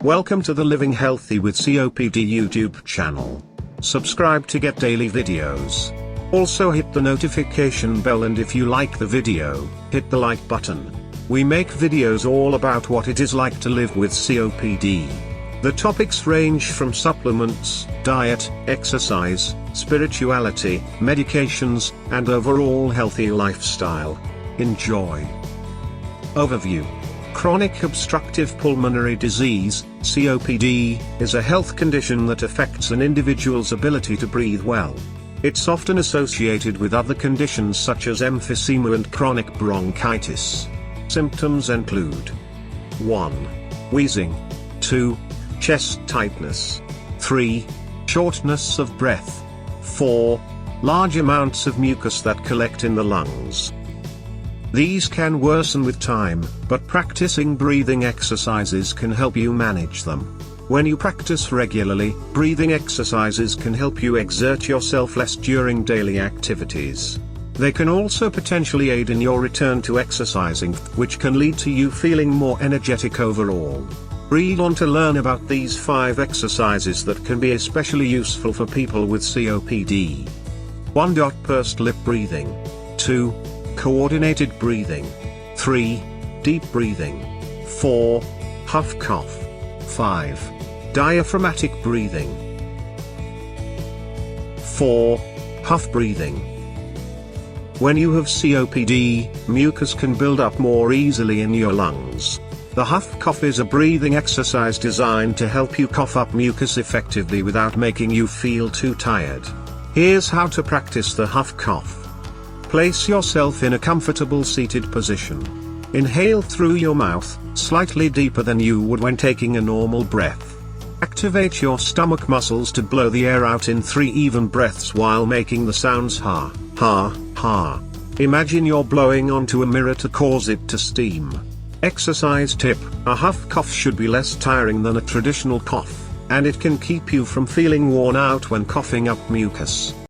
Welcome to the Living Healthy with COPD YouTube channel. Subscribe to get daily videos. Also hit the notification bell, and if you like the video, hit the like button. We make videos all about what it is like to live with COPD. The topics range from supplements, diet, exercise, spirituality, medications, and overall healthy lifestyle. Enjoy. Overview. Chronic obstructive pulmonary disease, COPD, is a health condition that affects an individual's ability to breathe well. It's often associated with other conditions such as emphysema and chronic bronchitis. Symptoms include 1. Wheezing. 2. Chest tightness. 3. Shortness of breath. 4. Large amounts of mucus that collect in the lungs. These can worsen with time, but practicing breathing exercises can help you manage them. When you practice regularly, breathing exercises can help you exert yourself less during daily activities. They can also potentially aid in your return to exercising, which can lead to you feeling more energetic overall. Read on to learn about these 5 exercises that can be especially useful for people with COPD. 1. Pursed lip breathing. 2. Coordinated breathing. 3. Deep breathing. 4. Huff cough. 5. Diaphragmatic breathing. 4. Huff breathing. When you have COPD, mucus can build up more easily in your lungs. The Huff cough is a breathing exercise designed to help you cough up mucus effectively without making you feel too tired. Here's how to practice the Huff cough. Place yourself in a comfortable seated position. Inhale through your mouth, slightly deeper than you would when taking a normal breath. Activate your stomach muscles to blow the air out in 3 even breaths while making the sounds ha, ha, ha. Imagine you're blowing onto a mirror to cause it to steam. Exercise tip: a Huff cough should be less tiring than a traditional cough, and it can keep you from feeling worn out when coughing up mucus.